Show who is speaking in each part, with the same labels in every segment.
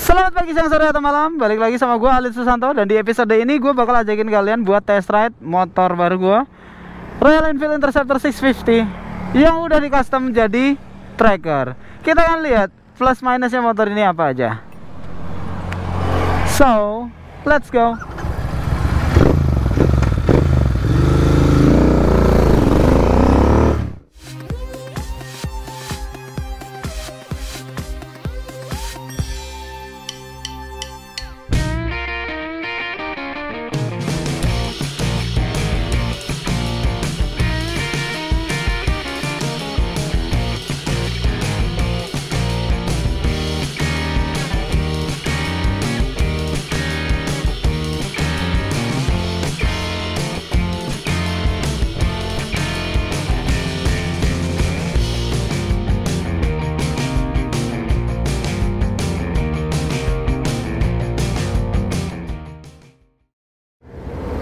Speaker 1: Selamat pagi, siang, sore, atau malam. Balik lagi sama gue Halid Susanto. Dan di episode ini gue bakal ajakin kalian buat test ride motor baru gue, Royal Enfield Interceptor 650, yang udah di custom jadi tracker. Kita akan lihat plus minusnya motor ini apa aja. So, let's go.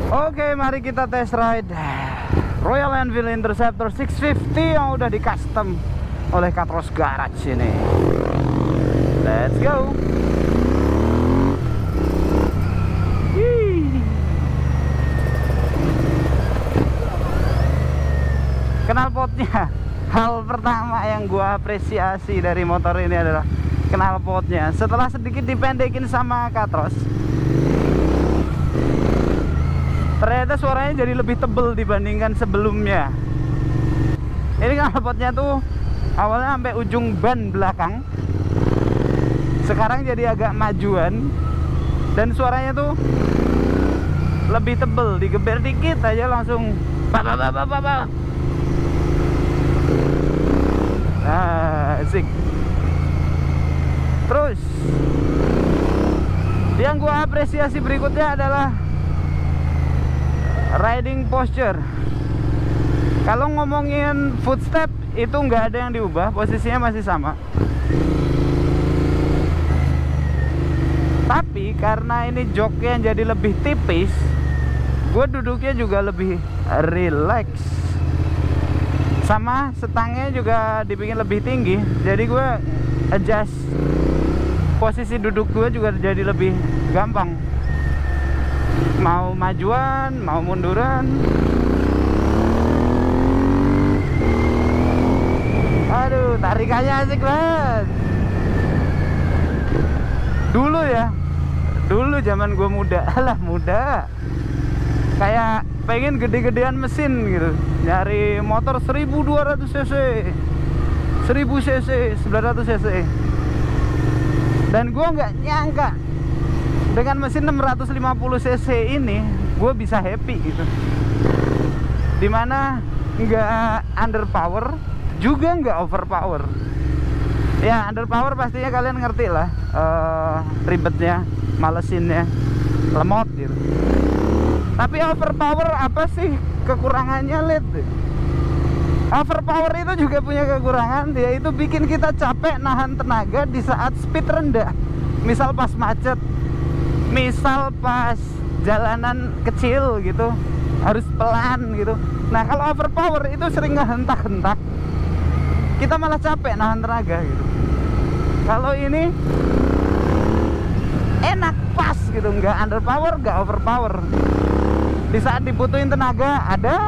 Speaker 1: Oke, mari kita test ride Royal Enfield Interceptor 650 yang udah di custom oleh Katros Garage ini. Let's go. Knalpotnya, hal pertama yang gua apresiasi dari motor ini adalah knalpotnya. Setelah sedikit dipendekin sama Katros, ternyata suaranya jadi lebih tebel dibandingkan sebelumnya. Ini knalpotnya tuh awalnya sampai ujung ban belakang, sekarang jadi agak majuan, dan suaranya tuh lebih tebel. Digeber dikit aja langsung bah. Nah, asik. Terus yang gua apresiasi berikutnya adalah riding posture. Kalau ngomongin footstep itu nggak ada yang diubah, posisinya masih sama. Tapi karena ini joknya jadi lebih tipis, gue duduknya juga lebih relax. Sama setangnya juga dibikin lebih tinggi, jadi gue adjust posisi duduk gue juga jadi lebih gampang. Mau majuan, mau munduran. Aduh, tarikannya asik banget. Dulu ya, dulu zaman gue muda, alah muda, kayak pengen gede-gedean mesin gitu, nyari motor 1200 cc, 1000 cc, 900 cc. Dan gue nggak nyangka dengan mesin 650 cc ini gue bisa happy gitu, dimana nggak underpower juga nggak overpower. Ya underpower pastinya kalian ngerti lah, ribetnya, malesinnya, lemot gitu. Tapi overpower apa sih kekurangannya, Lid? Overpower itu juga punya kekurangan, yaitu bikin kita capek nahan tenaga di saat speed rendah. Misal pas macet, misal pas jalanan kecil gitu, harus pelan gitu. Nah kalau overpower itu sering ngehentak-hentak, kita malah capek nahan tenaga gitu. Kalau ini enak, pas gitu, nggak underpower, nggak overpower. Di saat dibutuhin tenaga ada,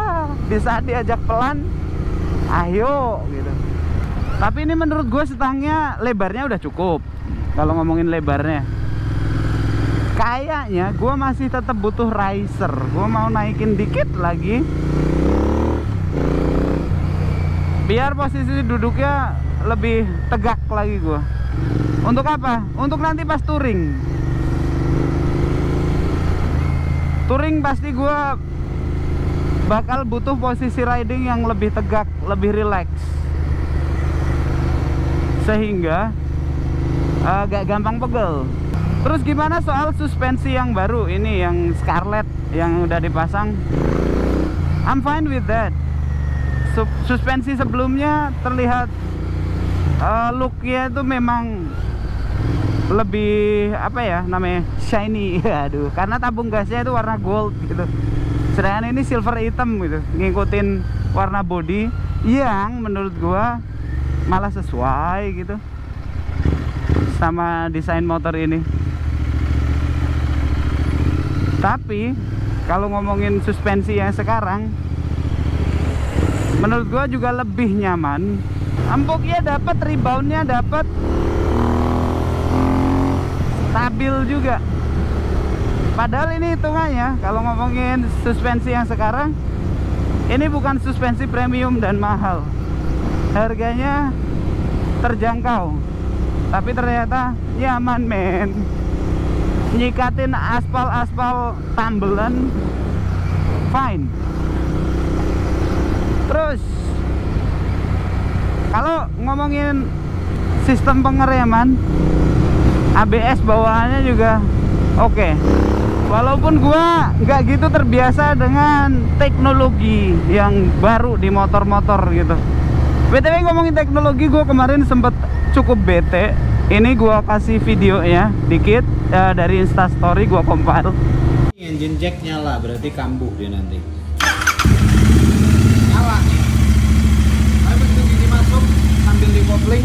Speaker 1: di saat diajak pelan ayo gitu. Tapi ini menurut gue setangnya lebarnya udah cukup. Kalau ngomongin lebarnya, kayaknya gue masih tetap butuh riser. Gue mau naikin dikit lagi, biar posisi duduknya lebih tegak lagi gue. Untuk apa? Untuk nanti pas touring. Touring pasti gue bakal butuh posisi riding yang lebih tegak, lebih relax, sehingga agak gampang pegel. Terus gimana soal suspensi yang baru ini, yang Scarlett yang udah dipasang? I'm fine with that. Suspensi sebelumnya terlihat looknya itu memang lebih apa ya namanya, shiny. Aduh, karena tabung gasnya itu warna gold gitu, sedangkan ini silver hitam gitu, ngikutin warna body yang menurut gua malah sesuai gitu. sama desain motor ini. Tapi kalau ngomongin suspensi yang sekarang, menurut gua juga lebih nyaman. Empuknya dapat, reboundnya dapat, stabil juga. Padahal ini hitungannya kalau ngomongin suspensi yang sekarang, ini bukan suspensi premium dan mahal. Harganya terjangkau, tapi ternyata nyaman men. Nyikatin aspal-aspal tambelan fine. Terus kalau ngomongin sistem pengereman, ABS bawaannya juga oke. Walaupun gua nggak gitu terbiasa dengan teknologi yang baru di motor-motor gitu. BTW ngomongin teknologi, gua kemarin sempet cukup bete. Ini gua kasih videonya dikit dari Instastory, gua compile.
Speaker 2: Engine jack nyala, berarti kambuh dia nanti.
Speaker 1: Nyala nih. Ayo begitu gigi masuk sambil di kopling,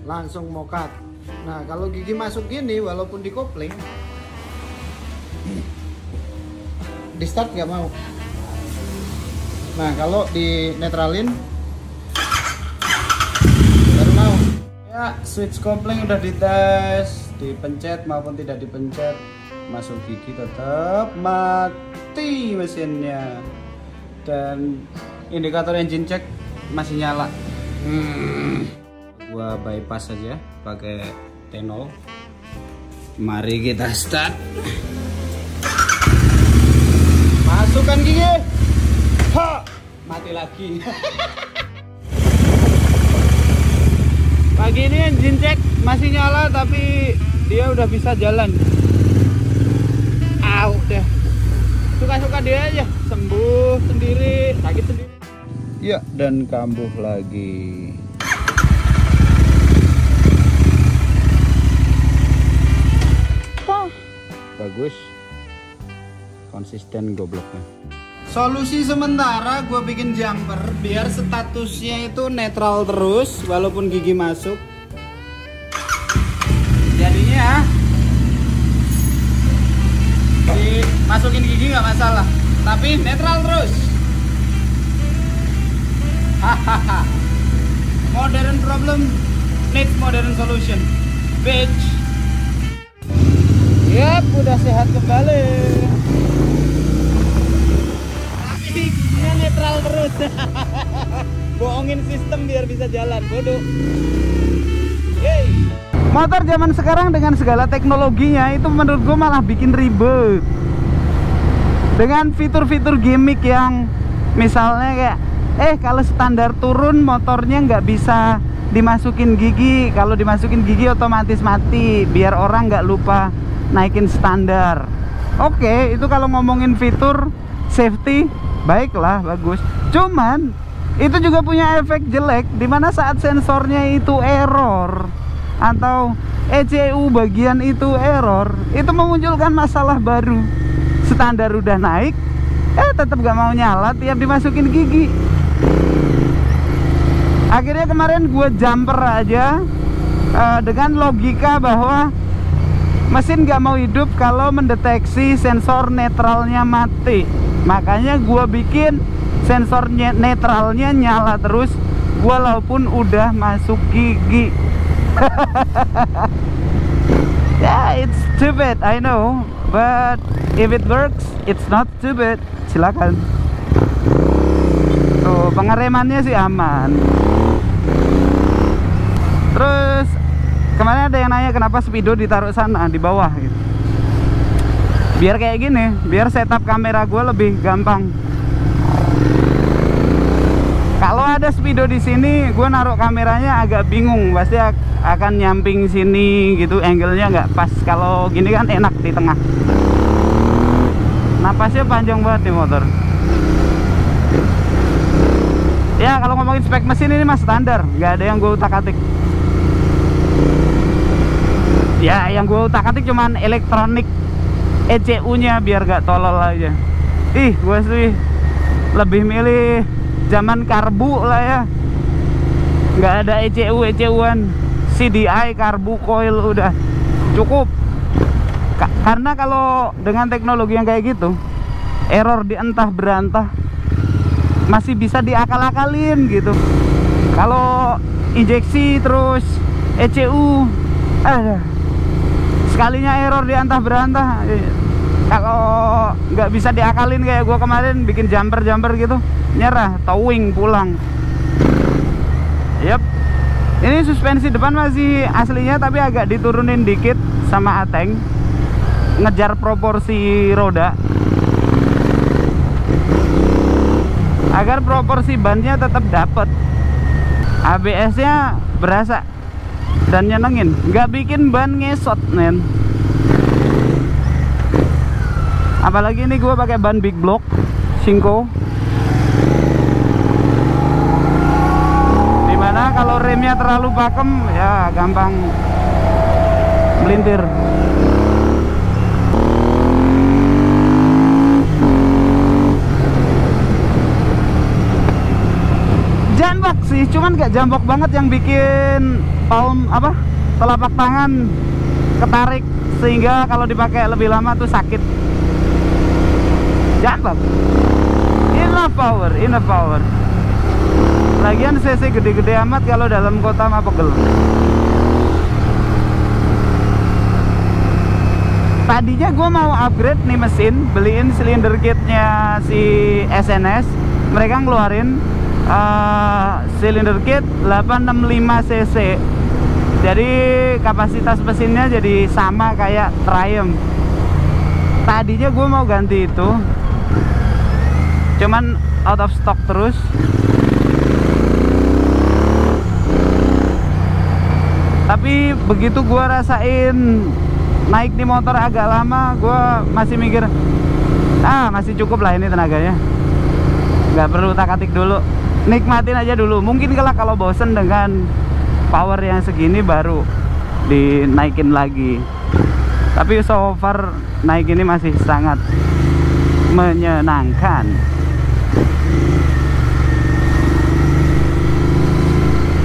Speaker 2: Langsung mokat. Nah, kalau gigi masuk gini, walaupun di kopling, di start nggak mau. Nah, kalau di netralin, baru mau. Ya, switch kopling udah dites, dipencet maupun tidak dipencet, masuk gigi tetap mati mesinnya. Dan indikator engine check masih nyala. Gua bypass aja pakai T0. Mari kita start. Masukkan gigi. Ha! Mati lagi.
Speaker 1: pagi ini engine check masih nyala tapi dia udah bisa jalan. Udah. Suka-suka dia aja, sembuh sendiri, sakit sendiri.
Speaker 2: Ya, dan kambuh lagi. Bagus, konsisten gobloknya. Solusi sementara gue bikin jumper biar statusnya itu netral terus walaupun gigi masuk. Jadinya dimasukin gigi nggak masalah, tapi netral terus. Hahaha. Modern problem needs modern solution, bitch.
Speaker 1: Yap, udah sehat kembali.
Speaker 2: Tapi giginya netral terus. Bohongin sistem biar bisa jalan, bodoh. Yeay.
Speaker 1: Motor zaman sekarang dengan segala teknologinya itu menurut gue malah bikin ribet. Dengan fitur-fitur gimmick yang misalnya kayak kalau standar turun motornya nggak bisa dimasukin gigi. Kalau dimasukin gigi otomatis mati biar orang nggak lupa naikin standar. Oke, itu kalau ngomongin fitur safety, baiklah, bagus. Cuman itu juga punya efek jelek dimana saat sensornya itu error atau ECU bagian itu error, itu memunculkan masalah baru. Standar udah naik, tetap gak mau nyala tiap dimasukin gigi. Akhirnya kemarin gue jumper aja dengan logika bahwa mesin gak mau hidup kalau mendeteksi sensor netralnya mati. Makanya gue bikin sensor netralnya nyala terus walaupun udah masuk gigi. Yeah, it's stupid, I know, but if it works, it's not stupid. Silakan. Tuh, pengeremannya sih aman. Terus kemarin ada yang nanya kenapa speedo ditaruh sana di bawah gitu. Biar kayak gini, biar setup kamera gue lebih gampang. Kalau ada speedo di sini, gue naruh kameranya agak bingung, pasti akan nyamping sini gitu, angle-nya nggak pas. Kalau gini kan enak di tengah. Napasnya panjang banget nih motor. Ya kalau ngomongin spek mesin ini mas standar, nggak ada yang gue utak-atik. Ya yang gue utak-atik cuman elektronik ECU-nya biar gak tolol aja. Gue sih lebih milih zaman karbu lah ya. nggak ada ECU-ECU-an, CDI, karbu, coil, udah cukup. Karena kalau dengan teknologi yang kayak gitu, error di entah berantah masih bisa diakal-akalin gitu. Kalau injeksi terus ECU, sekalinya error di antah berantah, kalau nggak bisa diakalin kayak gua kemarin bikin jumper gitu, nyerah, towing pulang. Yep. Ini suspensi depan masih aslinya tapi agak diturunin dikit sama Ateng, ngejar proporsi roda agar proporsi bannya tetap dapet. ABS nya berasa dan nyenengin, nggak bikin ban ngesot men. Apalagi ini gue pakai ban big block Shinko, dimana kalau remnya terlalu pakem ya gampang melintir. Jambok sih, cuman gak jambok banget yang bikin palm telapak tangan ketarik sehingga kalau dipakai lebih lama tuh sakit. Jambok, enough power. Lagian cc gede-gede amat kalau dalam kota mah pegel. Tadinya gue mau upgrade nih mesin, beliin silinder kitnya si SNS. Mereka ngeluarin silinder kit 865 cc, jadi kapasitas mesinnya jadi sama kayak Triumph. Tadinya gue mau ganti itu, cuman out of stock terus. Tapi begitu gue rasain naik di motor agak lama, gue masih mikir masih cukup lah ini tenaganya, nggak perlu tak-atik dulu, nikmatin aja dulu. Mungkin kalau bosen dengan power yang segini baru dinaikin lagi. Tapi so far naik ini masih sangat menyenangkan.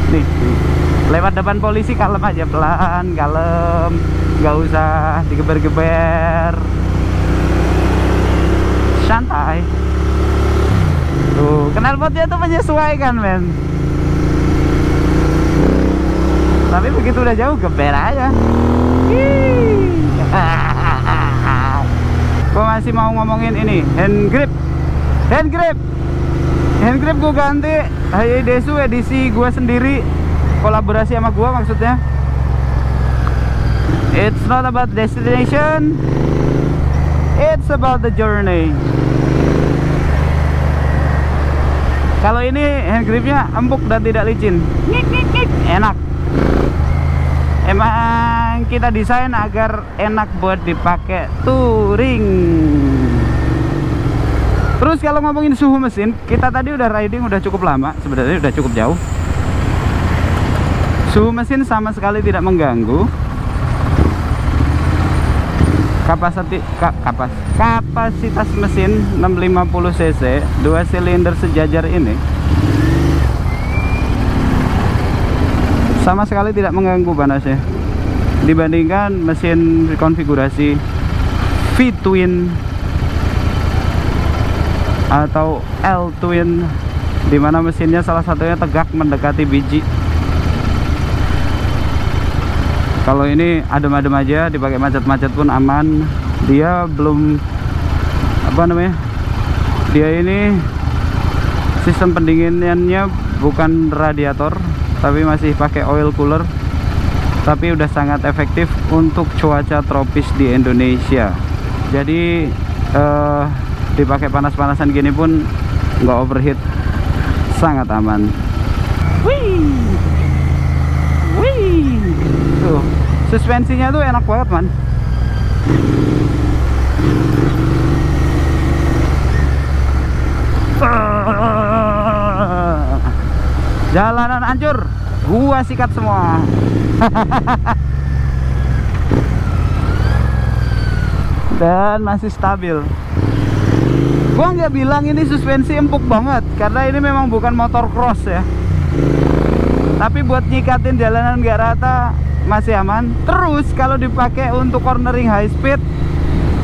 Speaker 1: Nih, lewat depan polisi kalem aja, pelan, kalem, nggak usah digeber-geber, santai. Tuh, knalpotnya tuh menyesuaikan men. Tapi begitu udah jauh geber aja. Gue masih mau ngomongin ini, hand grip gue ganti Heidesu edisi gue sendiri, kolaborasi sama gue maksudnya. It's not about destination, it's about the journey. Kalau ini hand gripnya empuk dan tidak licin, enak. Emang kita desain agar enak buat dipakai touring. Terus kalau ngomongin suhu mesin, kita tadi udah riding udah cukup lama, sebenarnya udah cukup jauh. Suhu mesin sama sekali tidak mengganggu. Kapasitas mesin 650 cc 2 silinder sejajar ini sama sekali tidak mengganggu panasnya dibandingkan mesin konfigurasi V-twin atau L-twin, dimana mesinnya salah satunya tegak mendekati biji. Kalau ini adem-adem aja, dipakai macet-macet pun aman. Dia belum dia ini sistem pendinginannya bukan radiator, tapi masih pakai oil cooler. Tapi udah sangat efektif untuk cuaca tropis di Indonesia. Jadi dipakai panas-panasan gini pun nggak overheat, sangat aman. Wih, tuh suspensinya tuh enak banget man. Jalanan hancur, gua sikat semua. Dan masih stabil. Gua nggak bilang ini suspensi empuk banget, karena ini memang bukan motor cross ya. Tapi buat nyikatin jalanan nggak rata masih aman. Terus kalau dipakai untuk cornering high speed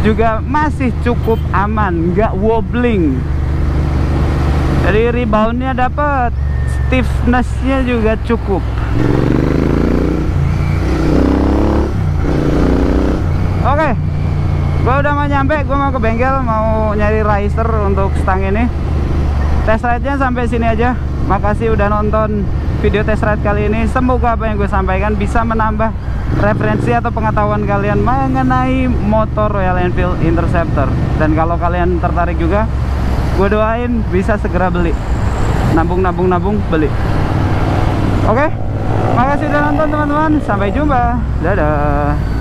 Speaker 1: juga masih cukup aman, nggak wobbling. Jadi reboundnya dapat, stiffnessnya juga cukup. Oke, gue udah mau nyampe, gue mau ke bengkel, mau nyari riser untuk stang ini. Test ride-nya sampai sini aja. Makasih udah nonton video test ride kali ini. Semoga apa yang gue sampaikan bisa menambah referensi atau pengetahuan kalian mengenai motor Royal Enfield Interceptor. Dan kalau kalian tertarik juga, gue doain bisa segera beli. Nabung beli. Oke, makasih udah nonton teman-teman. Sampai jumpa. Dadah.